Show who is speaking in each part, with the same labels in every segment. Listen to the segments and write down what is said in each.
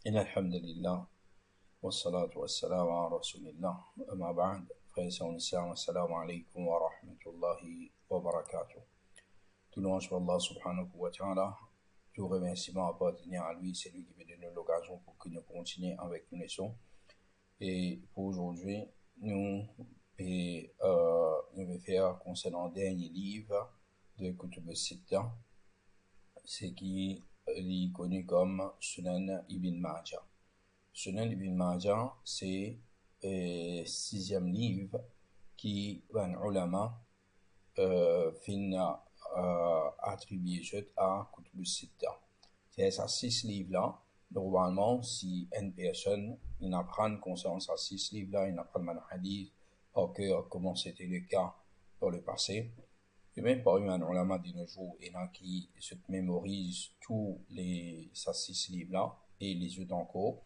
Speaker 1: إن الحمد لله والصلاة والسلام على رسول الله أما بعد frères et sœurs, assalamu alaikum wa rahmatullahi wa barakatuh. Tout louange pour Allah subhanahu wa ta'ala. Tout remerciement appartenant à lui, c'est lui qui veut donner l'occasion pour que nous continuions avec nos leçons. Et pour aujourd'hui, nous allons faire concernant le dernier livre de Kutub al-Sitta, ce qui est connu comme Sunan ibn Majah. Sunan ibn Majah, c'est le sixième livre qui un ulama fin attribué à Kutub al-Sitta. C'est ces six livres-là. Normalement, si une personne il apprend concernant ces six livres-là, il apprend un hadith par cœur, comme c'était le cas dans le passé. Et même parmi un ulama de nos jours, il y en a qui se mémorisent tous ces six livres-là et les autres encore.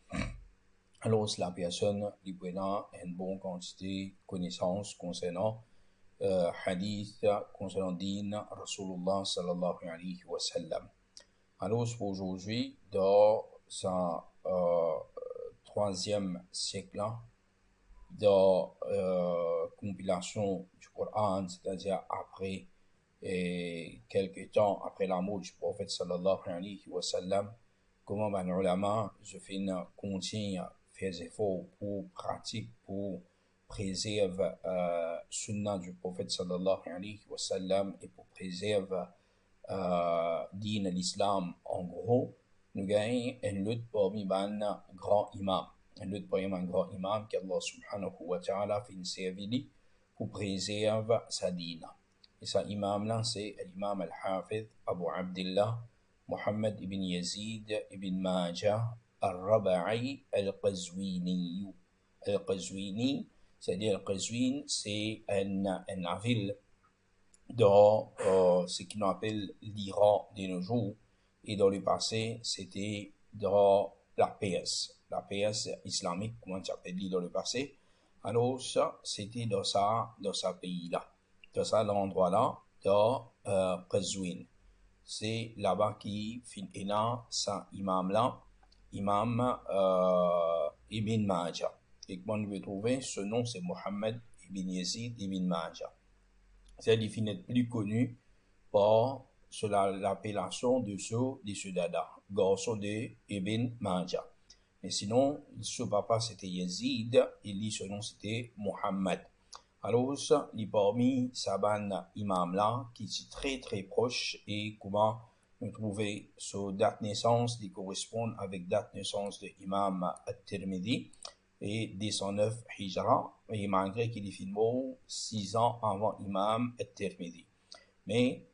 Speaker 1: Alors, la personne il peut avoir une bonne quantité de connaissances concernant hadith, concernant din, Rasulullah sallallahu alayhi wa sallam. Alors, pour aujourd'hui, dans sa troisième siècle, dans compilation du Coran, c'est-à-dire après quelques temps après la mort du prophète sallallahu alayhi wa sallam, comment un ulama je fais continue faire des efforts pour pratiquer, pour préserver sunnah du prophète sallallahu alayhi wa sallam et pour préserver din l'islam en gros, nous gagnons une lutte parmi un grand imam. Une lutte parmi un grand imam qu'Allah subhanahu wa ta'ala fait servir pour préserver sa din. Et ça imam-là, c'est l'imam al-Hafidh Abu Abdillah Muhammad ibn Yazid ibn Majah al-Raba'i al-Qazwini. Al-Qazwini, c'est-à-dire al-Qazwin, c'est une ville dans ce qu'on appelle l'Iran de nos jours. Et dans le passé, c'était dans la Perse islamique, comment ça s'appelle dans le passé. Alors ça, c'était dans ça pays-là. Dans ça l'endroit-là, dans Qazwin. C'est là-bas qui finit ça imam-là, imam Ibn Majah. Et comment on peut trouver ce nom, c'est Muhammad ibn Yazid ibn Majah. C'est le plus connu par l'appellation de ce dada, garçon de Ibn Majah. Mais sinon, son papa c'était Yazid, et lui, son nom c'était Muhammad. Alors, il parmi Saban imam là, qui est très très proche, et comment nous trouver sa date de naissance, qui correspond avec date de naissance de Imam At-Tirmidhi, et 209 Hijra, et malgré qu'il est mort 6 ans avant Imam At-Tirmidhi. Mais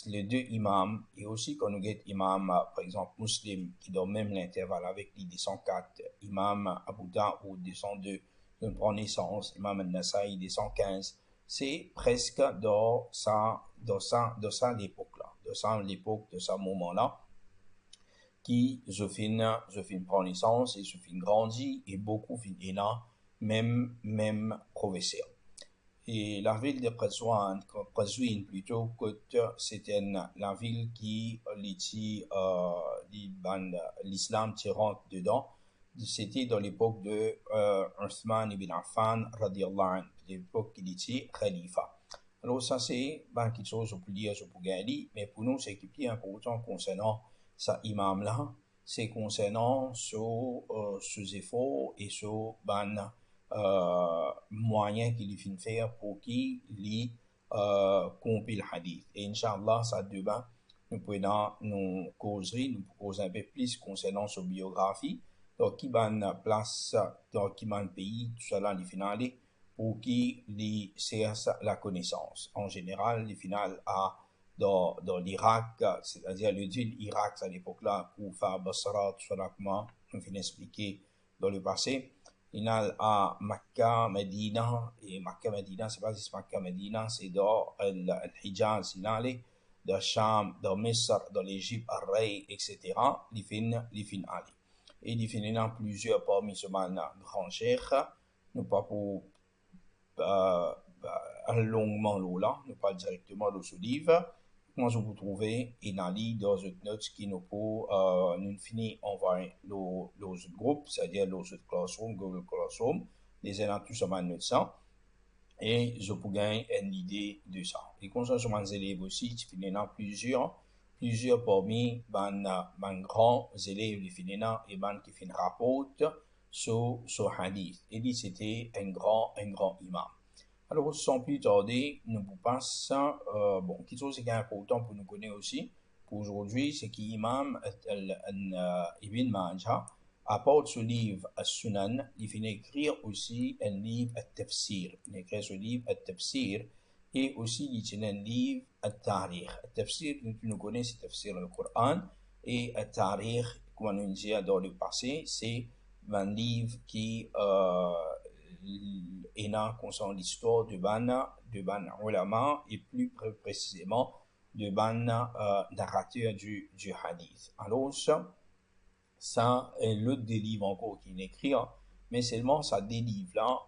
Speaker 1: les deux imams, et aussi quand nous avons imam, par exemple, Muslim, qui donne même l'intervalle avec les 204, imam Abu Daoud 202, de prend naissance, Imam al-Nasa'i des 115, c'est presque dans ça l'époque-là, de ce moment-là, qui je fin prend naissance et je fin grandi et beaucoup fin même professeur. Et la ville de Qazwin plutôt que c'était la ville qui l'islam qui rentre dedans. C'était dans l'époque de Uthman ibn Affan radiallahu anhu, l'époque qu'il était khalifa. Alors ça c'est quelque chose qu'on peut dire, je peux gagner, mais pour nous c'est qui est plus important concernant ça imam là, c'est concernant ses efforts et ce moyens qu'il fait faire pour qu'il compile hadith. Et Inch'Allah, ça demain, nous pouvons nous causer un peu plus concernant sa biographie, dans qui place, dans qui pays, tout cela, les finales, pour qui cherche la connaissance. En général, les finales dans l'Irak, c'est-à-dire le dit l'Irak à l'époque-là, Koufa, Basra, tout cela, comment on finit expliquer dans le passé. Il y a à Makkah, Medina, et Makkah, Medina, c'est pas juste Makkah, Medina, c'est dans Hijaz, dans Sham, dans Misr, dans l'Égypte, Ray, etc. Les fins Ali. Et il y a plusieurs parmi ce grand cheikh, nous pas pour longuement là, nous pas directement dans ce livre, comment je vous trouvez in ali dans une note qui nous pour nous finit envoyer le groupe, c'est-à-dire le classroom, Google Classroom, les élèves tout ça note ça, et je peux gagner une idée de ça. Et concernant les élèves aussi, il y en a plusieurs parmi les grands élèves de Finina et qui font rapport sur hadith. Et dit c'était un grand imam. Alors, sans plus tarder, nous vous passons, quelque chose qui est important pour nous connaître aussi, pour aujourd'hui, c'est qu'Imam Ibn Majah apporte ce livre à Sunan, il finit écrire aussi un livre à Tafsir. Il écrit ce livre à Tafsir, et aussi il tient un livre à Tariq. Tafsir, nous connaissons, c'est Tafsir le Coran, et à Tariq, comme on dit dans le passé, c'est un livre qui est là concernant l'histoire de ban ulama et plus précisément de ban narrateur du hadith. Alors ça est l'autre des livres encore qui est écrit, mais seulement ça des livres là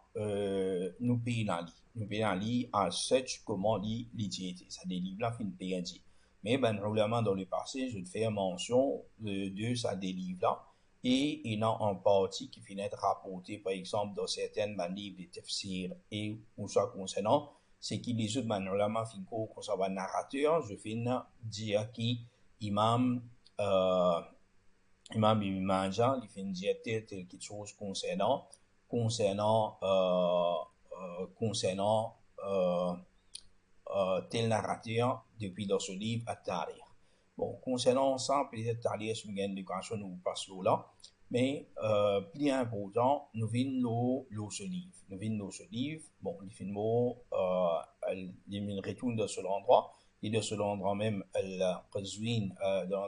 Speaker 1: nous payons en lit à search comment lit l'utilité. Ça des livres là fin payer dit. Mais ban ulama dans le passé, je te fais mention de ça des livres là. Et il y a en partie qui finit être rapporté, par exemple, dans certaines livres de tafsir et ou ça concernant, c'est qu'il les autres ulama fin concernant narrateur, je finis dire qui imam Ibn Majah, il finit dire quelque chose concernant tel narrateur depuis dans ce livre à Tariq. Bon, concernant ça, peut-être Tariq, je vais l'éducation, nous passons là, mais plus important, nous venons ce livre. Bon, il fait il retourne dans ce endroit, et de ce endroit même, Qazwin, dans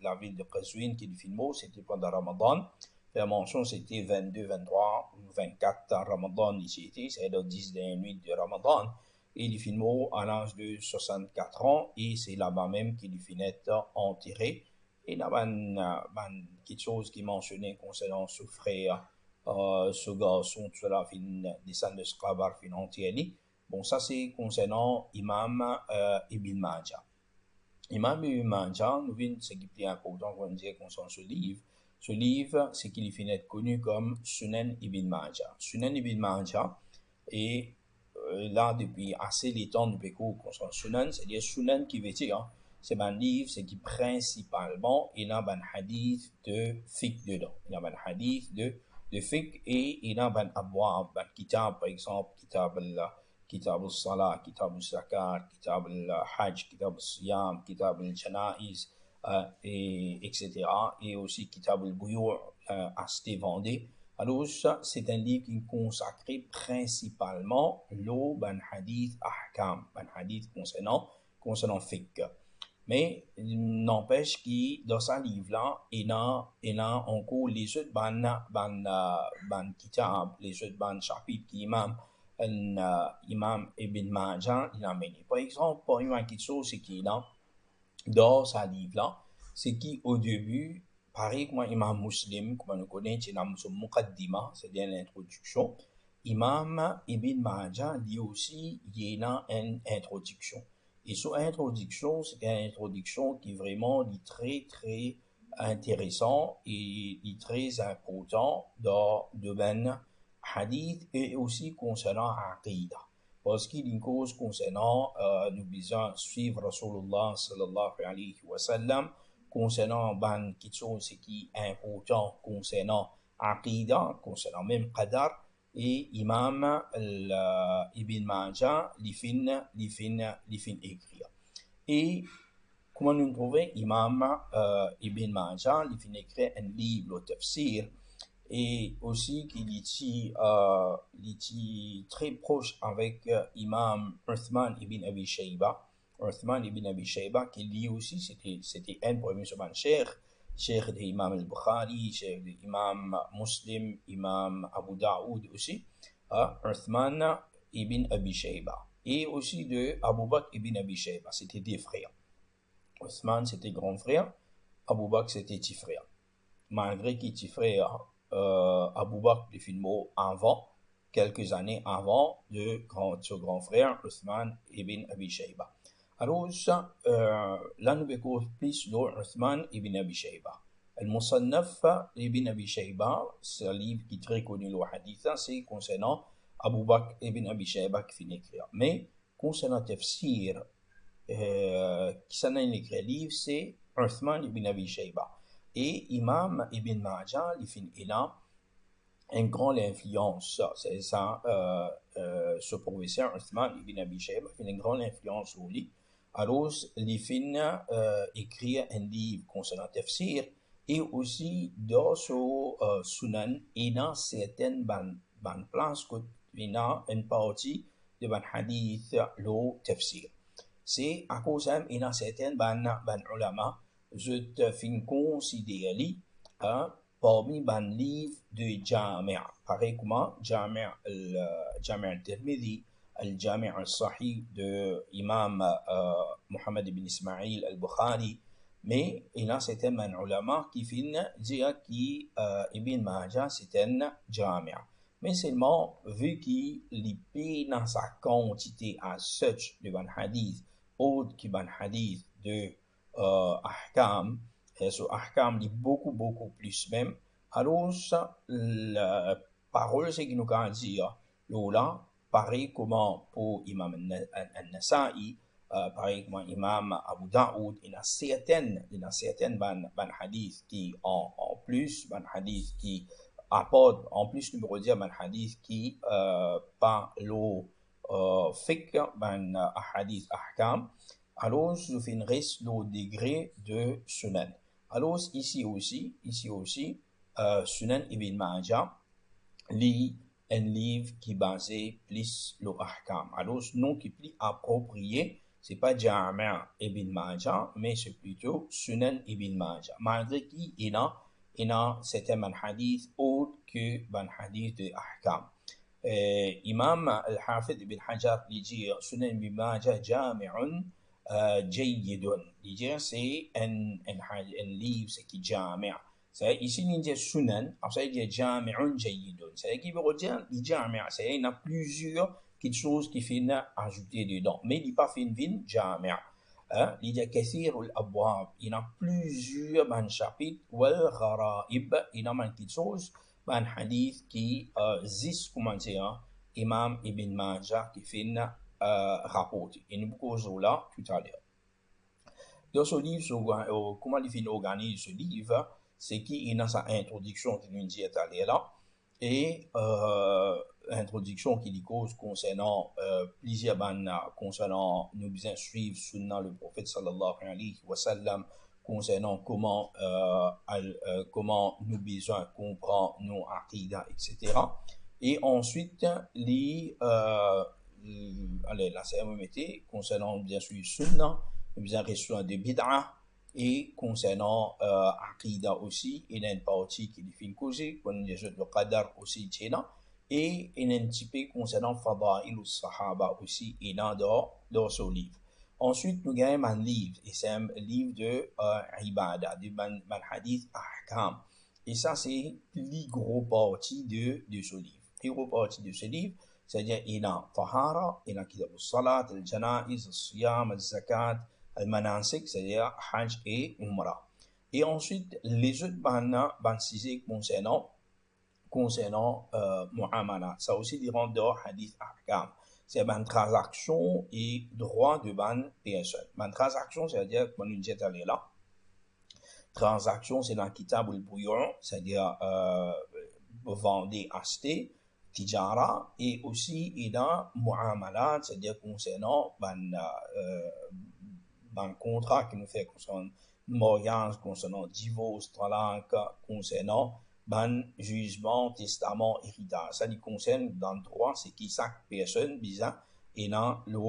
Speaker 1: la ville de Qazwin, qui est le c'était pendant Ramadan. La mention, c'était 22, 23 ou 24 Ramadan ici, c'est dans 10 dernières nuits de Ramadan. Et il finit à l'âge de 64 ans, et c'est là-bas même qu'il finit enterré. Et là, quelque chose qui mentionnait concernant ce frère, ce garçon, tout cela, descend de ce cabar, fin entièrement. Bon, ça c'est concernant Imam Ibn Majah. Imam Ibn Majah, nous venons, ce qui est important qu'on dit concernant ce livre. Ce livre, c'est qu'il finit connu comme Sunan Ibn Majah. Sunan Ibn Majah, et là, depuis assez longtemps, nous pouvons concernant Sunan, c'est-à-dire Sunan qui veut dire, c'est un livre, c'est qui principalement, il y a un hadith de fiqh dedans. Il y a un hadith de fiqh et il y a un abwab, un kitab, par exemple, kitab al-salah, kitab al-zakat, kitab al-hajj, kitab al-siyam, kitab al-janaiz, etc. Et aussi kitab al-buyu', acheter, vendre. Alors ça, c'est un livre qui est consacré principalement au hadith ahkam, hadith concernant fiqh. Mais n'empêche que dans ce livre-là, il y a encore les autres kitab, les autres chapitres qui Imam Ibn Majah il a mené. Par exemple, pour une quelque chose, c'est qu'il a dans ce livre-là, c'est qu'au début, pareil comme Imam Muslim, comme on connaît, c'est dans son Muqaddima, c'est-à-dire l'introduction. Imam Ibn Majah, lui aussi, il y a une introduction. Et cette introduction, c'est une introduction qui est vraiment très, très intéressant et très important dans le domaine hadith et aussi concernant Aqidah. Parce qu'il y a une cause concernant, nous besoin suivre Rasulullah sallallahu alayhi wa sallam, concernant quelque chose qui est important concernant Aqidah, concernant même Qadar, et Imam Ibn Majah li fin écrire. Et comment nous trouvons Imam Ibn Majah li fin écrire un livre, le tafsir, et aussi qu'il était très proche avec Imam Uthman ibn Abi Shayba. Uthman ibn Abi Shayba, qui lui aussi, c'était un premier cheikh d'Imam al-Bukhari, cheikh d'Imam Muslim, Imam Abu Daoud aussi, Uthman ibn Abi Shayba. Et aussi de Abu Bakr ibn Abi Shayba, c'était des frères. Uthman, c'était grand frère, Abu Bakr, c'était petit frère. Malgré qu'il était frère, Abu Bakr le film avant, quelques années avant de ce grand frère, Uthman ibn Abi Shayba. Alors, là, nous verrons plus de Uthman ibn Abi Shayba. Al-Musannaf ibn Abi Shayba, c'est un livre qui est très connu, le hadith, c'est concernant Abu Bakr ibn Abi Shayba qui finit écrire. Mais, concernant Tafsir, qui s'en a écrit un livre, c'est Uthman ibn Abi Shayba. Et Imam ibn Majah, il a une grande influence, c'est ça, ce professeur Uthman ibn Abi Shayba, il a une grande influence sur lui. Alors, il fin écrit un livre concernant Tafsir et aussi dans ce Sunan, il a certaines places que il a une partie de ban hadith, le Tafsir. C'est à cause il y a certaines ban ulama, je te fin considérer parmi les livres de Jami', pareil comme Jami' al-Tirmidhi, al-Jami' al-Sahih de Imam Muhammad ibn Ismail al-Bukhari, mais il y a certains ulama qui finissent dire qu'Ibn Majah c'est un Jami'. Mais seulement, vu qu'il est dans sa quantité à such de ban hadith, autre que ban hadith de ahkam, ce ahkam dit beaucoup plus même. Alors, la parole, c'est qu'il nous a dit, là, pareil comment pour Imam al-Nasa'i, pareil comme Imam Abu Daoud, il y a certaines ban hadith qui en plus, ban hadith qui apporte en plus numéro 10 ban hadith qui par le fiqh ban hadith ahkam. Alors, je finirai le degré de Sunan. Alors, ici aussi, Sunan ibn Majah, lit un livre qui est basé plus le ahkam. Alors, ce nom qui est plus approprié, c'est pas Jami' ibn Majah, mais c'est plutôt Sunan ibn Majah. Malgré qu'il y a certains hadiths autres que ban hadith de ahkam. Imam al-Hafid ibn Hajar dit Sunan ibn Majah jami'un jayyidun. Il dit c'est un livre qui est jami'. Ici, il dit Sunan, après il dit jami'un jayyidun. C'est qui veut dire il jami'. C'est il y a plusieurs choses qui finissent ajouter dedans, mais il n'y a pas fin jami'. Il y a kathir al-abwab, il y a plusieurs chapitres, wal gharaib, il y a quelque chose, un hadith qui zis, comment dire, Imam Ibn Majah qui finit rapporter. Et nous causons là tout à l'heure. Dans ce livre, comment il finit organiser ce livre, c'est qu'il y a sa introduction qui nous dit à là, et introduction qui dit cause concernant plusieurs bannes concernant nous bien suivre sunnah le prophète sallallahu alayhi wa sallam, concernant comment nous besoin comprendre nos aqidah, etc. Et ensuite allez la cérémonie concernant bien sûr sunnah, nous bien reçu de bid'ah. Et concernant Aqidah aussi, il y a une partie qui définit causé, qu'on a le Qadar aussi, et il y a un petit peu concernant Fada'il ou Sahaba aussi, il y a dans ce livre. Ensuite, nous avons un livre, et c'est un livre de Ibadah, de Hadith Ahkam. Et ça, c'est plus gros partie de ce livre. Plus gros partie de ce livre, c'est-à-dire il y a Tahara, il y a Kitab al-Salat, al-Janaiz, al-Siyam, al-Zakat, al-Manasik, c'est-à-dire Hajj et Umrah. Et ensuite, les autres ban sujets concernant Mu'amala. Ça aussi, diront dans Hadith Ahkam. C'est ban transaction et droit de ban personne. Ban transaction, c'est-à-dire, comme nous disons là, transaction, c'est dans Kitab al-Bouyon, c'est-à-dire vendre, acheter, tijara, et aussi il y a Mu'amala, c'est-à-dire concernant dans le contrat qui nous fait concernant mariage, concernant divorce, talaq, concernant ban jugement, testament, héritage. Ça lui concerne dans le droit, c'est qui chaque personne bizarre et dans le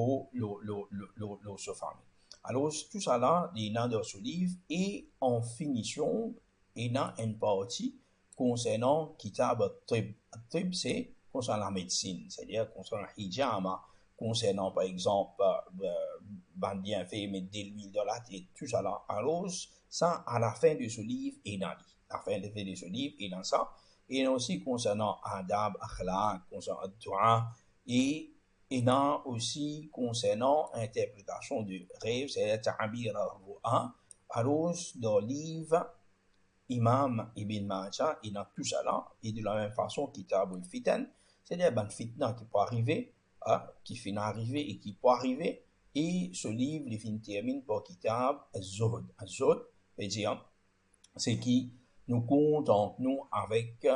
Speaker 1: famille. Alors tout ça là, il y a dans ce livre et en finition, il y a une partie concernant Kitab al-Tib. Al-Tib c'est concernant la médecine, c'est-à-dire concernant la hijama, concernant par exemple bienfait, mettre de l'huile dans la tête, tout ça là. Alors, ça, à la fin de ce livre, est dans la fin de ce livre, est dans ça. Et aussi concernant adab, akhlaq, concernant dua, et Et là aussi, concernant l'interprétation du rêve, c'est Ta'abir al-Ru'a, alors dans le livre Imam Ibn Majah, il a tout ça là, et de la même façon, Kitab al-Fitan, c'est-à-dire ben, fitna qui peut arriver, hein, qui finit arriver et qui peut arriver, et ce livre, il finit termine par Kitab al-Zuhd. Al-Zuhd, veut dire, c'est qui nous contentons avec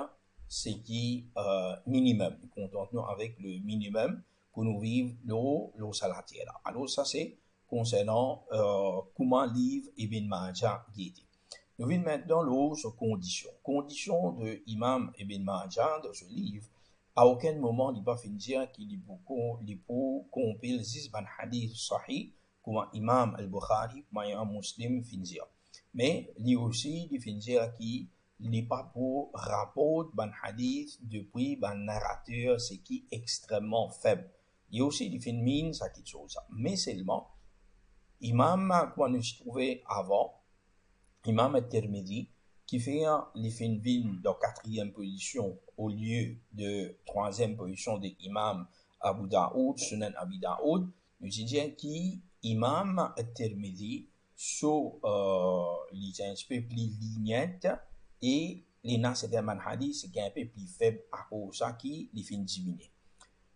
Speaker 1: ce qui minimum, nous contentons avec le minimum pour nous vivre le salatier là. Alors ça c'est concernant comment livre Ibn Majah guide. Nous venons maintenant aux conditions. Conditions de Imam Ibn Majah dans ce livre. À aucun moment il va finir qu'il est beaucoup, il peut compiler 6 hadith sahih comme Imam al-Bukhari, comme Imam Muslim finir. Mais lui aussi, il finir qu'il n'est pas pour rapport ban hadith depuis ban narrateur, ce qui est extrêmement faible. Il aussi, il fait mine ça quelque chose. Mais seulement, Imam, qu'on nous trouvait avant, Imam al-Tirmidhi, qui fait les fin dans 4e position au lieu de 3e position de Imam Abu Daoud, Sunan Abi Daoud, nous disons qui Imam al-Tirmidhi sur les un peu plus lignettes et les nas c'était un hadith qui est un peu plus faible à cause ça qui les fin diminuer.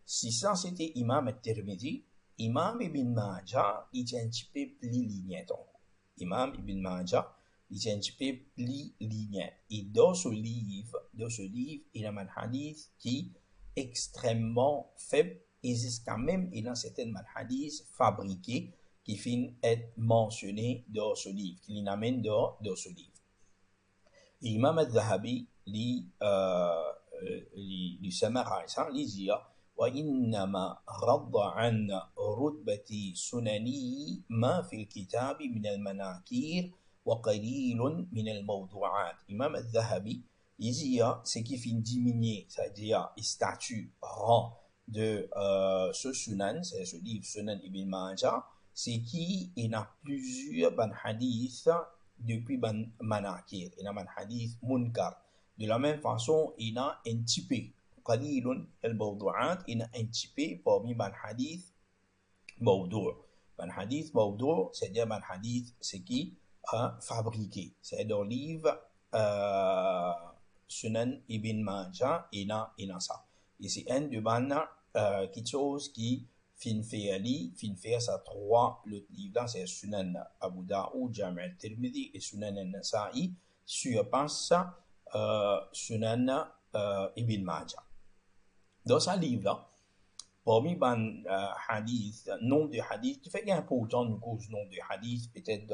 Speaker 1: Si ça c'était Imam al-Tirmidhi, Imam Ibn Majah il est un petit peu plus lignette encore. Imam Ibn Majah il est un petit peu plus lignette. Et dans ce livre, il y a un hadith qui est extrêmement faible et jusqu'à même il y a certains hadiths fabriqués qui finissent être mentionnés dans ce livre, qui l'amènent dans ce livre. Et Imam al-Zahabi, lui summarize, lui dit وإنما رد عن رتبة سنني ما في الكتاب من المناكير وقليل من الموضوعات. Imam al-Zahabi, il dit ce qui finit diminuer, c'est-à-dire statut, rang de ce sunan, c'est ce livre Sunan Ibn Majah, c'est qu'il y a plusieurs hadiths depuis manakir, il y a un hadith munkar. De la même façon, il y a un petit peu قليل الموضوعات إن انتبه parmi ban hadith موضوع. Ban hadith موضوع, c'est-à-dire ban hadith c'est qui fabriqué. C'est dans le livre Sunan Ibn Majah, il y a ça. Et c'est un de ban quelque chose qui fin faire ça 3 le livre là, c'est Sunan Abu Daoud, Jami' al-Tirmidhi et Sunan al-Nasa'i surpasse Sunan Ibn Majah. Dans ce livre-là, parmi les hadiths, nombre de hadiths, qui fait important nous cause nombre de hadiths, peut-être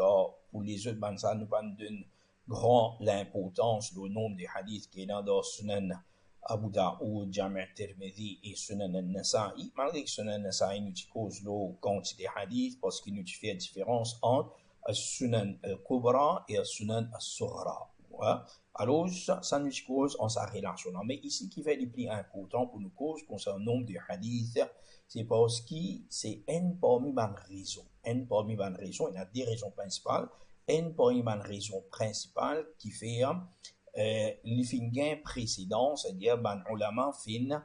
Speaker 1: pour les autres, ça nous donne grand l'importance du nombre de hadiths qui est dans Sunan Abu Daoud, Jami' al-Tirmidhi et Sunan al-Nasa'i. Malgré que Sunan al-Nasa'i nous cause la quantité de hadiths parce qu'il nous fait la différence entre Sunan al-Kubra et Sunan al-Sughra. Alors, ça nous cause en sa relation. Mais ici, qui fait le plus important pour nous cause concernant le nombre de hadiths, c'est parce que c'est une parmi les raisons. Une parmi les raisons, il y a 2 raisons principales. Une parmi les raisons principales qui fait les fins précédents, c'est-à-dire les ulama fin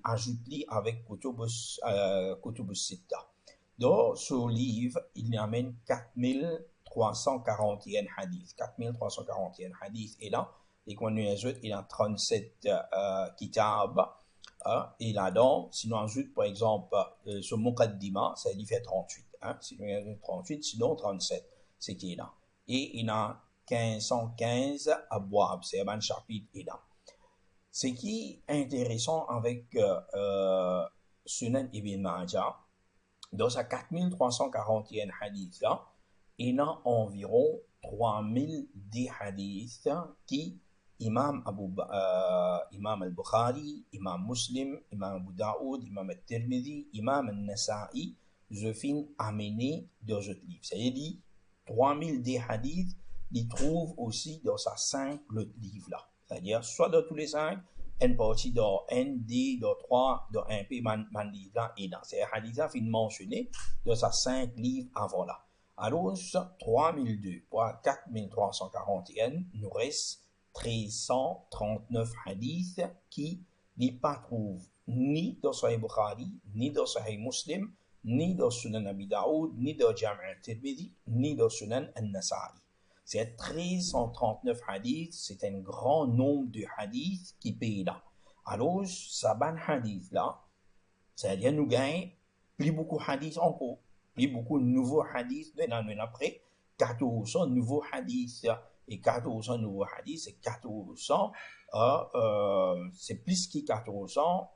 Speaker 1: ajouter avec Kutub Sitta. Dans ce livre, il y a même 4341 hadiths. 4341 hadiths et là, et quand on ajoute, il y a 37 kitab. Et là-dedans, si on ajoute par exemple ce Muqaddima, ça lui fait 38. Si on ajoute 38, sinon 37, c'est qui est là. Et il y a 1515 abwab, c'est un chapitre et là. Ce qui est intéressant avec Sunan Ibn Majah, dans sa 4341 hadiths là, il y a environ 3010 hadiths qui Imam al-Bukhari, Imam Muslim, Imam Abu Daoud, Imam al-Tirmidhi, Imam al-Nasa'i, je finis amener dans ce livre. C'est-à-dire, 3010 hadiths, ils trouvent aussi dans sa 5 le livre là. C'est-à-dire, soit dans tous les 5, une partie dans ND, dans 3, dans un P, man livre là, et dans ces hadiths là, fin mentionné dans sa 5 livres avant là. Alors, 3002 pour 4341, nous reste 1339 hadiths qui n'y pas trouvent ni dans Sahih Bukhari, ni dans Sahih Muslim, ni dans Sunan Abi Daoud, ni dans Jami' al-Tirmidhi, ni dans Sunan al-Nasa'i. C'est 1339 hadiths, c'est un grand nombre de hadiths qui paye là. Alors, ça ban hadith là, c'est-à-dire nous gagnons plus beaucoup de hadiths encore, plus beaucoup de nouveaux hadiths de l'année après, 400 nouveaux hadiths, et 400 nouveaux hadiths, c'est 400, c'est plus que 400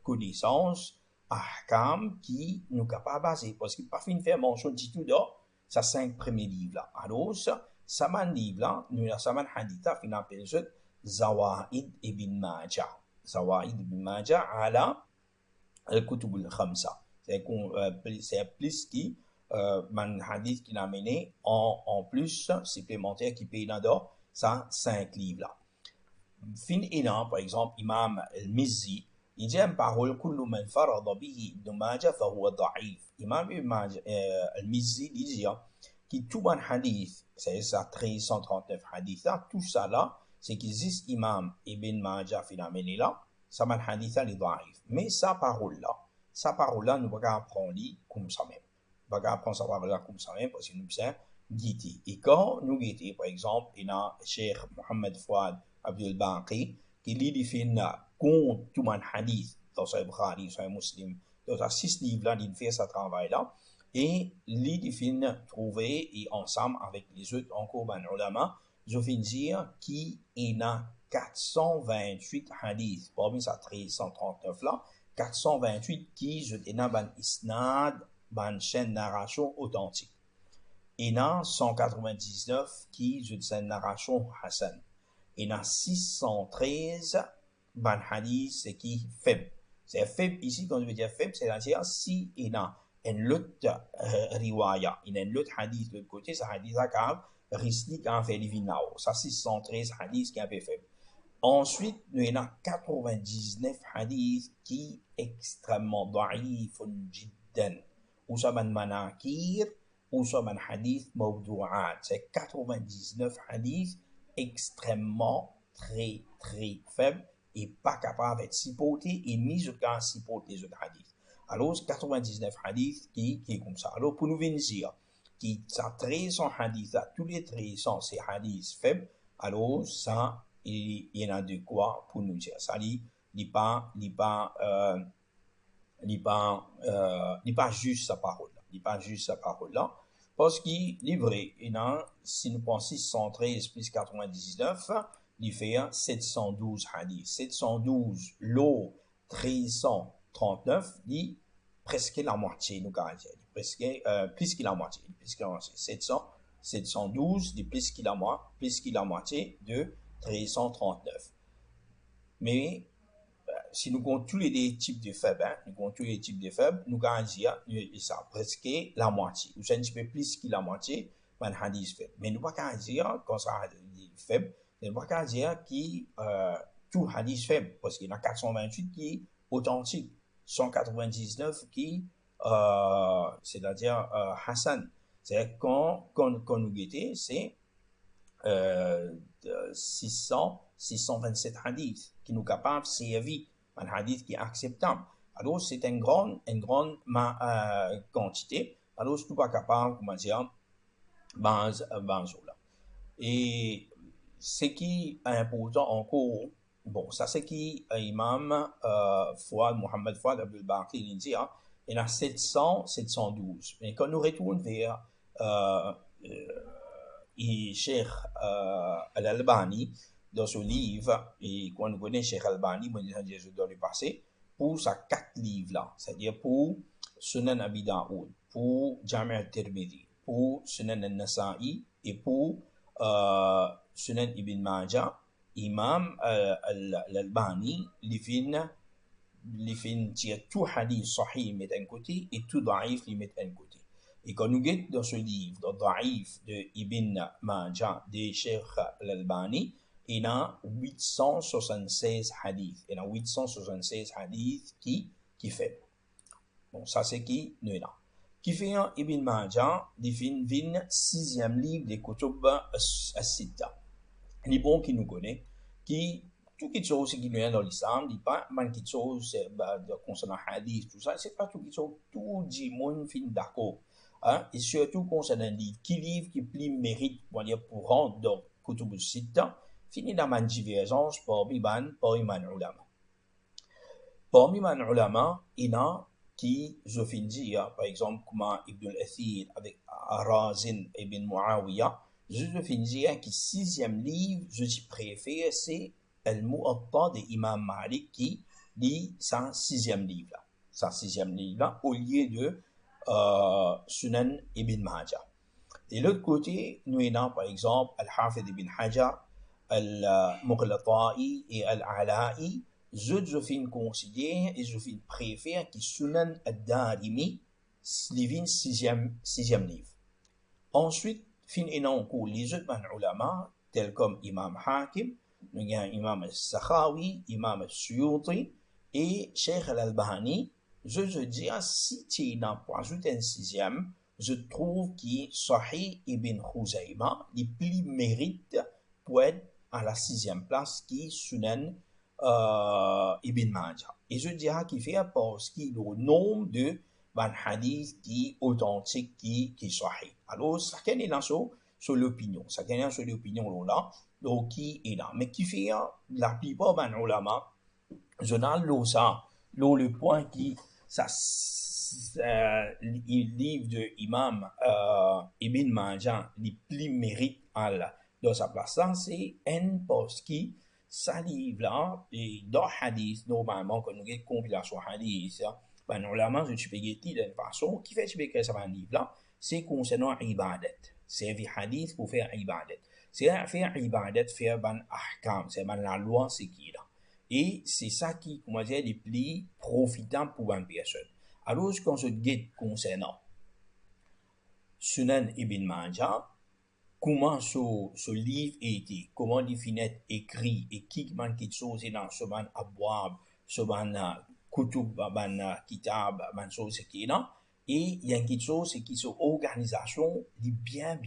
Speaker 1: connaissances, ahkam qui nous capables de baser, parce qu'il pas fin de faire mention du tout dans ces 5 premiers livres là. Alors, ça man livre là, nous avons ça man hadith là, fin appelle ça Zawaid ibn Majah. Zawaid ibn Majah ala al-Kutub al-Khamsa. C'est plus qui man hadith qui l'a mené en plus supplémentaire qui paye dans ça 5 livres là. Fin inan, par exemple, Imam al-Mizzi, il dit une parole kullu man farada bihi ibn Majah fa huwa da'if. Imam al-Mizzi il dit que tout un hadith, c'est ça 1339 hadiths là, tout ça là, c'est qu'il existe Imam Ibn Majah fi la mené là, ça man hadith là est da'if. Mais sa parole là, nous pas apprendre comme ça même. Pas apprendre sa parole là comme ça même parce que nous sommes guettés. Et quand nous guettés, par exemple, il y a Cheikh Mohammed Fouad Abdul Baqi, qui lit des films contre tout un hadith dans Sahih Bukhari, Sahih Muslim, dans ces 6 livres là, il fait ce travail là. Et lit des films trouvés et ensemble avec les autres encore ben ulama, je viens dire qu'il y a 428 hadiths, parmi ça 1339 là, 428 qui je dans ban isnad, ban chaîne narration authentique. Il y a 199 qui je dans narration hasan. Il y a 613 ban hadith c'est qui faible. C'est faible ici quand je veux dire faible, c'est-à-dire si il y a une autre riwaya, il y a une autre hadith de l'autre côté, ça hadith à risque qu'en fait divinao. Ça 613 hadiths qui est un peu faible. Ensuite, nous avons 99 hadiths qui sont extrêmement da'ifun jiddan. Ou ça man manakir, ou ça man hadith mawdu'at. C'est 99 hadiths extrêmement très faibles et pas capables d'être supportés et mis au cas supporter les autres hadiths. Alors, 99 hadiths qui est comme ça. Alors, pour nous venir dire, qui ça 300 hadiths, tous les 300 c'est hadiths faibles, alors ça, il y en a de quoi pour nous dire. Ça, il pas juste sa parole là. Il pas juste sa parole là. Parce qu'il est vrai, si nous pensons 613 plus 99, il fait 712 hadiths. 712, l'eau 339, il presque la moitié, nous allons dire. Presque, plus que la moitié. 712, il plus que la moitié de 339. Mais, si nous comptons tous les types de faibles, nous allons dire, ça, presque la moitié. Ou c'est un petit peu plus que la moitié, un hadith faible. Mais nous ne pouvons pas dire, quand ça hadith faible, nous ne pouvons pas dire qu'il tout hadith faible, parce qu'il y en a 428 qui est authentique, 199 qui, c'est-à-dire Hassan. C'est-à-dire quand nous guettons, c'est 627 hadiths qui nous capables de servir un hadith qui est acceptable. Alors, c'est une grande quantité. Alors, je ne suis pas capable, comment dire, là. Et ce qui est important encore, bon, ça c'est qui Imam Mohammed Fouad Abdul Baqi, il dit, il y a 700, 712. Mais quand nous retournons vers Cheikh Al-Albani, dans ce livre, et quand nous connaissons Cheikh Al-Albani, je dois le passer, pour ces 4 livres-là, c'est-à-dire pour Sunan Abi Daoud, pour Jami' al-Tirmidhi, pour Sunan al-Nasa'i, et pour Sunan Ibn Majah, Imam Al-Albani, les fins tire tout hadith sahih, met un côté, et tout da'if, les met un côté. Et quand nous guettons dans ce livre, dans Da'if de Ibn Majah, de Cheikh Al-Albani, il y a 876 hadiths. Il y a 876 hadiths qui fait. Bon, ça c'est qui nous là. Qui fait un Ibn Majah, il fait une 6e livre des Kutub as-Sitta. Les bons qui nous connaissent, qui tout quelque chose qui vient dans l'islam, dit pas, man quelque chose, concernant hadith, tout ça, c'est pas tout quelque chose, tout le monde fin d'accord. Hein? Et surtout concernant livre, qui livre qui plus mérite, on va dire, pour rendre dans Kutub al-Sitta, fini dans une divergence parmi man ulama. Parmi man ulama, il y a qui, je finis, par exemple, comme Ibn al-Athir avec Razin ibn Muawiyah, je finis qui sixième livre, je préfère, c'est Al-Mu'atta de Imam Malik qui lit sa sixième livre là. Sa sixième livre là, au lieu de Sunan ibn Majah. De l'autre côté, nous avons par exemple Al-Hafid ibn Hajar, Al-Mughlata'i et Al-Ala'i. Je fin considère et je fin préfère que Sunan ad-Darimi, livre sixième livre. Ensuite, fin enanko les autres ulama, tels comme Imam Hakim, nous avons Imam al-Sakhawi, Imam al-Suyuti et Sheikh al-Albani. Je dis, si tu n'as pas ajouté un sixième, je trouve que Sahih ibn Khuzayma, il plus mérite pour être à la sixième place qui Sunan ibn Majah. Et je dirais qu'il fait parce qu'il y a le nombre de hadiths qui est authentique, qui est sahih. Alors, chacun est là sur l'opinion. Chacun est sur l'opinion là, donc qui est là. Mais qui fait la plupart des ulama, je n'ai ça, le point qui, ça, il livre de Imam Ibn Majah, le plus mérite dans sa place là, c'est un poste qui, ça livre là, et dans hadith, normalement, quand nous avons une compilation hadith, ben, normalement, je suis payé d'une façon qui fait que ça va livre là, c'est concernant ibadat. C'est un hadith pour faire ibadat. C'est faire ibadat, faire ban ahkam, c'est ban la loi, c'est qui là. Et c'est ça qui, comment dire, les plus profitants pour une personne. Alors, quand je guide concernant Sunan ibn Majah, comment ce livre a été, comment il finit écrit, et qui man quelque chose dans ce ban abwab, ce ban kutub, ban kitab, ban chose qui est là, et il y a quelque chose qui est organisation, dit bien,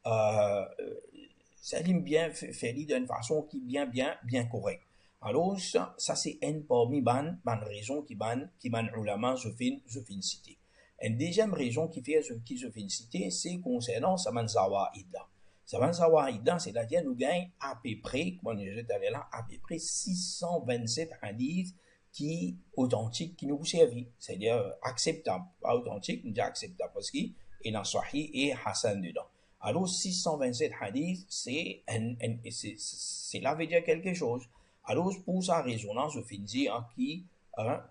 Speaker 1: ça dit bien fait d'une façon qui est bien correcte. Alors, ça c'est une parmi ban raison qui ban ulama, je fin citer. Une deuxième raison qui fait qui je fin citer, c'est concernant Saman Zawaid là. Saman Zawaid là, c'est-à-dire nous gagnons à peu près, comme je disais là, à peu près 627 hadiths qui authentiques qui nous servent, c'est-à-dire acceptable, pas authentique, nous disons acceptable parce qu'il est dans Sahih et Hassan dedans. Alors 627 hadiths, c'est là veut dire quelque chose. Alors pour sa résonance, je finis qui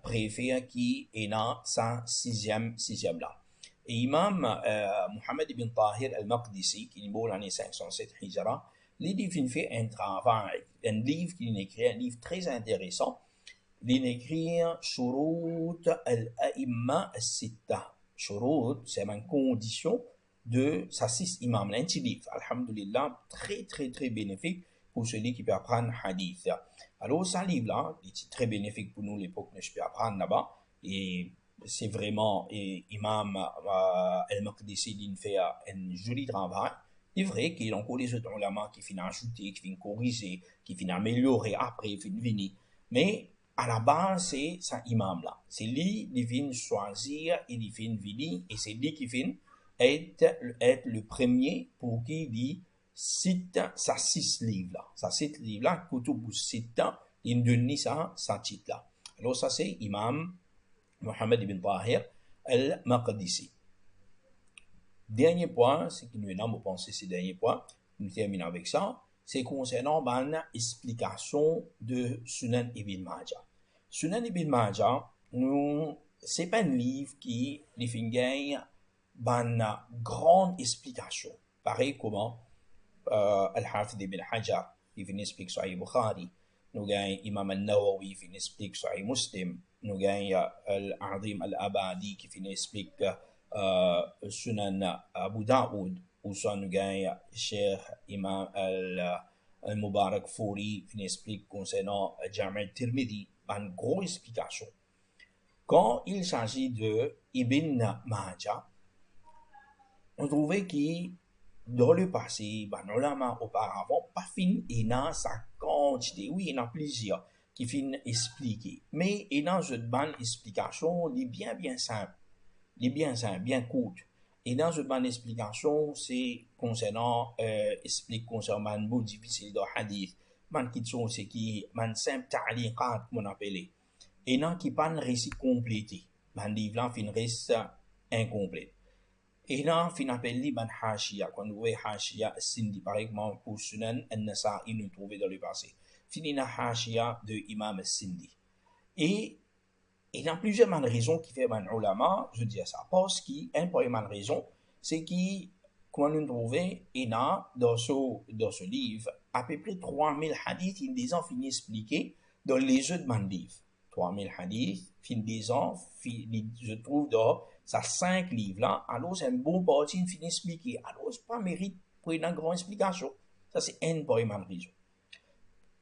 Speaker 1: préfère qui est dans sa sixième là. Et Imam Muhammad ibn Tahir al-Maqdisi, qui est mort l'année 507 Hijra, il fait un travail, un livre qu'il écrit, un livre très intéressant. Il écrit Shurut al-A'imma al-Sitta. Shurut, c'est une condition de sa six imams. Un petit livre, alhamdulillah, très bénéfique pour celui qui peut apprendre hadith. Alors, ce livre-là, il est très bénéfique pour nous, l'époque où je peux apprendre là-bas. Et c'est vraiment, Imam al-Maqdisi, il fait un joli travail. Il est vrai qu'il y a encore les autres ulama qui viennent ajouter, qui viennent corriger, qui viennent améliorer après, qui viennent venir. Mais, à la base, c'est ça imam-là. C'est lui qui vient choisir, et il vient venir, et c'est lui qui vient être le premier pour qui dit cite sa six livres-là. Sa six livres-là, Kutub Sitta, il donne ça titre-là. Alors ça c'est Imam Muhammad ibn Tahir al-Maqdisi. Dernier point, c'est que nous avons pensé ce dernier point, nous terminons avec ça, c'est concernant une explication de Sunan ibn Majah. Sunan ibn Majah, c'est pas un livre qui gagne une grande explication. Pareil comment Al-Hafid ibn Hajar, il vient expliquer Sahih Bukhari. Nous gagnons Imam al-Nawawi, qui vient expliquer Sahih Muslim. Nous gagnons Al-Azim al-Abadi, qui vient expliquer Sunan Abu Daoud. Ou soit nous gagnons Cheikh Imam al-Mubarak Fouri, qui vient expliquer concernant Jami' al-Tirmidhi. Une grosse explication. Quand il s'agit de Ibn Majah, on trouvait qu'il dans le passé, ben, ulama auparavant, pas fin et dans sa quantité. Oui, il y en a plusieurs qui fin expliquer. Mais il y a une bonne explication, il est bien simple. Il est bien simple, bien courte. Et dans une bonne explication, c'est concernant, explique concernant un mot difficile de hadith. Man qui sont, c'est qui, man simple ta'liqat, qu'on appelle. Et non qui pas un récit complété. Man livre là, fin reste incomplet. Et là, fin appelle li ban hashia. Quand vous voyez hashia, sindi, par exemple, pour Sunan al-Nasa'i, nous trouvons dans le passé. Finina hashia de Imam Sindi. Et il y a plusieurs raisons qui fait man ulama, je dis ça. Parce qu'une première raison, c'est que, quand nous trouvons, il y a dans ce livre, à peu près 3000 hadiths, ils ont fini expliquer dans les autres man livres. 3000 hadiths, fin des ans, je trouve dans ces 5 livres-là, alors c'est un bon parti, il finit expliquer. Alors, c'est pas mérite pour une grande explication. Ça, c'est une première raison.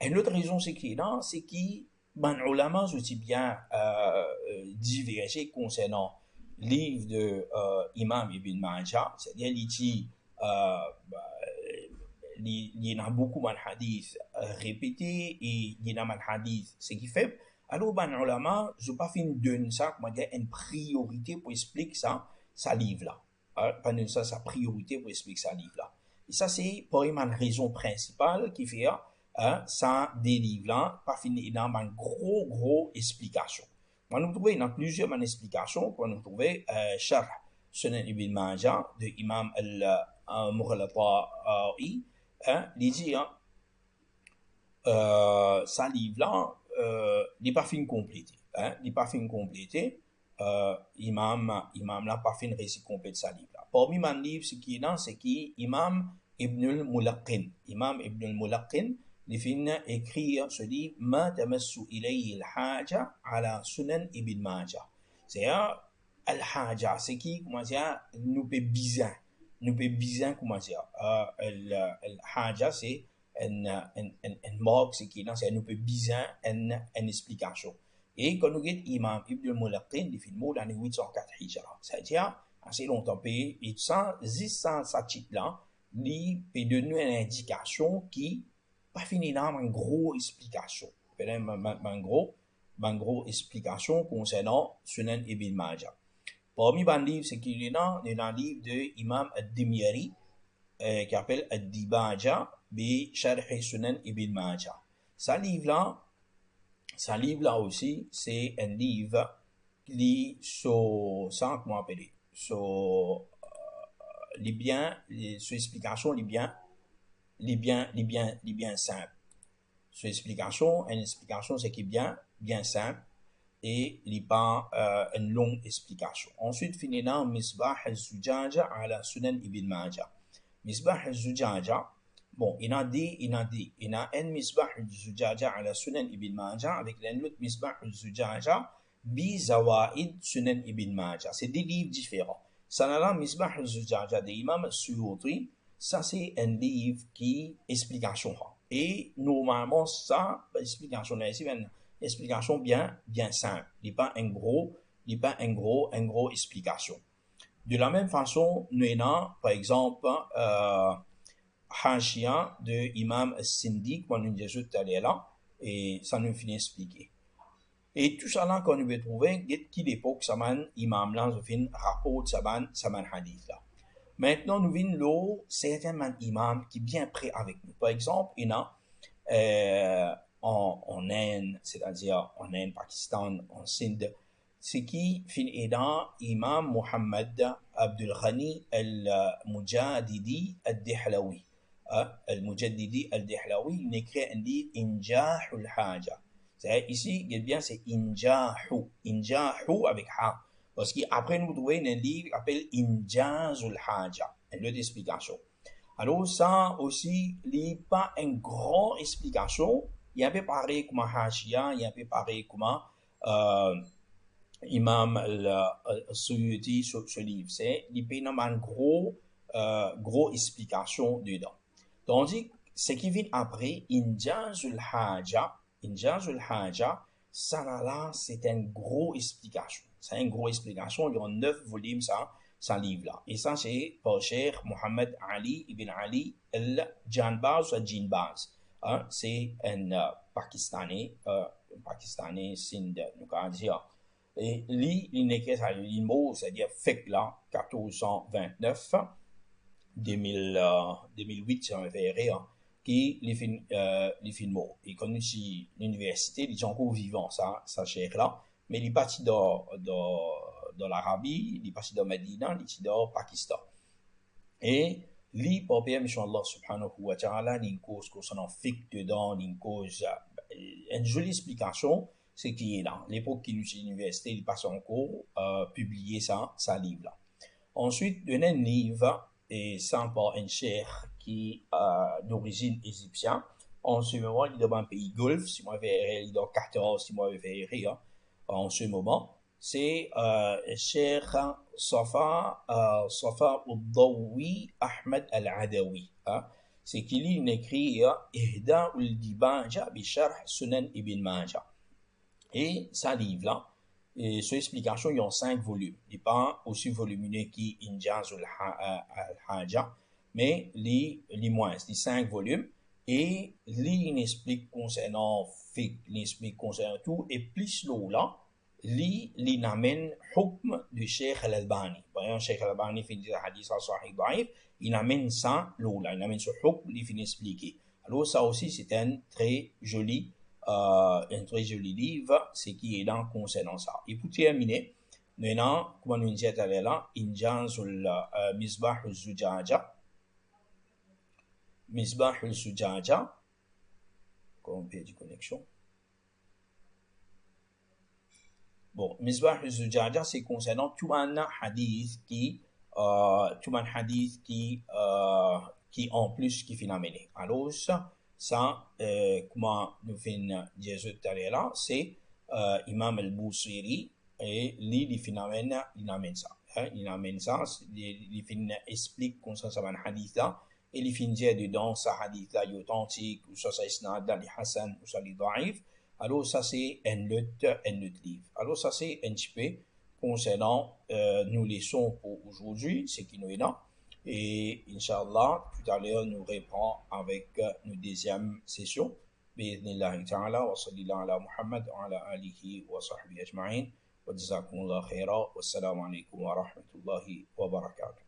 Speaker 1: Une autre raison, c'est que là, c'est que, ben, ulama, aussi bien divergé concernant le livre de Imam Ibn Majah, c'est-à-dire il y en a beaucoup de hadiths répétés et il y en a des hadiths, ce qui fait. Alors, ben, ulama, je ne pas fin donner ça, comment dire, une priorité pour expliquer ça livre-là. Pas donner ça, sa priorité pour expliquer ça livre-là. Et ça, c'est pour une raison principale qui fait ça des livres-là, pas fini dans une gros explication. On nous trouve dans plusieurs explications, on nous trouve Sharh Sunan Ibn Majah de Imam al-Mughlata'i, il dit, ça livre-là, il n'est pas fin complété. Il n'est pas fin complété. Imam là pas fin récit complet de sa livre-là. Parmi mes livres, ce qui est là, c'est qui Imam Ibn al-Mulaqqin. Imam Ibn al-Mulaqqin, il finit écrire ce livre Ma tamassu ilayhi al-haja ala sunan Ibn Majah. C'est-à-dire, al-haja, c'est qui, comment dire, nous peut bizarre, comment dire, al-haja, c'est une marque, c'est qui, c'est nous peut bizarre, une explication. Et quand nous avons Imam Ibn al-Mulaqqin, il finit dans les 804 Hijra. C'est-à-dire, assez longtemps, et ça titre-là, il peut donner une indication qui pas fini dans une grosse explication. Une grosse explication concernant Sunan Ibn Majah. Parmi les livres, c'est qu'il y a un livre de Imam al-Dimyari qui s'appelle Al-Dibaja bi Sharh Sunan Ibn Majah. Ce livre-là aussi, c'est un livre qui sur ça, comment appeler, sur les biens, sur explication, les biens simple. Sur explication, une explication, c'est qui est bien simple et il n'y a pas une longue explication. Ensuite, finissons Misbah al-Zujaja ala Sunan Ibn Majah. Misbah al-Zujaja, bon, il y a un Misbah al-Zujaja ala Sunan Ibn Majah avec l'autre Misbah al-Zujaja bi Zawaid Sunan Ibn Majah. C'est des livres différents. Ça là, Misbah al-Zujaja de Imam al-Suyuti, ça c'est un livre qui explication. Et normalement, ça, explication là, c'est une explication bien simple. Il n'est pas un gros explication. De la même façon, nous avons, par exemple, Hashia de Imam Sindi, qu'on nous dit tout à l'heure, et ça nous finit expliquer. Et tout ça là, qu'on nous peut trouver, qui l'époque, ça man, Imam là, je finis rapport, ça man hadith là. Maintenant, nous venons certains imams qui sont bien prêts avec nous. Par exemple, il y a en Inde, c'est-à-dire en Inde, Pakistan, en Sindh, c'est qui finit dans Imam Muhammad Abdul Ghani al-Mujaddidi al-Dihlawi. Al-Mujaddidi al-Dihlawi, il écrit un livre Injahul Haja. Ici, c'est Injahu avec Ha. Parce qu'après, nous trouvons un livre qui s'appelle Injazul Haja, une autre explication. Alors, ça aussi, il n'y a pas une grande explication. Il y a un peu pareil comme Hashia, il y a un peu pareil comme Imam al-Suyuti sur ce livre. Il y a une grosse explication dedans. Tandis que ce qui vient après, Injazul Haja, ça là, c'est une grosse explication. C'est une grosse explication. Il y a 9 volumes, ça ce livre-là. Et ça, c'est par Cheikh Mohammed Ali ibn Ali al-Janbaz ou al-Jinbaz. Hein, c'est un Pakistanais, Sindh, nous allons dire. Et lui, il écrit ça, le mot, c'est-à-dire fait là, 1429, 2008, si on veut dire, qui les films. Et quand nous sommes à l'université, il est encore vivant, ça cher là, mais il est parti dans l'Arabie, il est parti dans Medina, il est dans Pakistan. Et lui, pour bien, Allah subhanahu wa ta'ala, il y a une cause qu'on en fixe dedans, une cause, une jolie explication, c'est qui est là. L'époque qu'il est à l'université, il passe en cours, publier ça livre là. Ensuite, il y a un livre, et ça par un cheikh qui d'origine égyptienne. En ce moment, il est dans un pays golfe, si moi il est dans 14, si moi rire, en ce moment. C'est Cheikh Safa Uddawi Ahmed Al-Adawi. Hein? C'est qu'il écrit Ihda ul-Dibanja bi Sharh Sunan Ibn Majah. Et ça livre là, et son explication, il y a 5 volumes. Il n'est pas aussi volumineux qu'Injaz al-Haja, mais les moins, c'est 5 volumes. Et il explique concernant fiqh, il explique concernant tout, et plus là, il amène hukm du Cheikh al-Albani. Par exemple, Cheikh al-Albani fait des hadiths à sahih daif, il amène ça là, il amène ce hukm, il finit expliquer. Alors ça aussi, c'est un très joli livre, c'est qui est là concernant ça. Et pour terminer, maintenant, comme nous disons tout à l'heure, Injan sur le Misbah al-Zujaja. Misbah al-Zujaja, comme on peut dire connexion. Bon, Misbah al-Zujaja, c'est concernant tout un hadith qui en plus qui finit amené. Alors ça, comment nous faisons dire tout à l'heure, c'est Imam al-Busiri, et lui, il amène ça. Hein, il amène ça, il explique concernant ce hadith-là, et il finit dire dedans, ce hadith-là est authentique, ou ça c'est isnad, il est hasan, ou ça est daif. Alors ça c'est un autre livre. Alors ça c'est un petit peu concernant nous leçons pour aujourd'hui, ce qui nous est là. Et Inch'Allah, tout à l'heure, nous reprend avec une deuxième session. Bismillah ta'ala, wa sallallahu ala Muhammad, wa ala alihi wa sahbihi ajma'in, wa jazakumullah khaira, wa assalamu alaikum wa rahmatullahi wa barakatuh.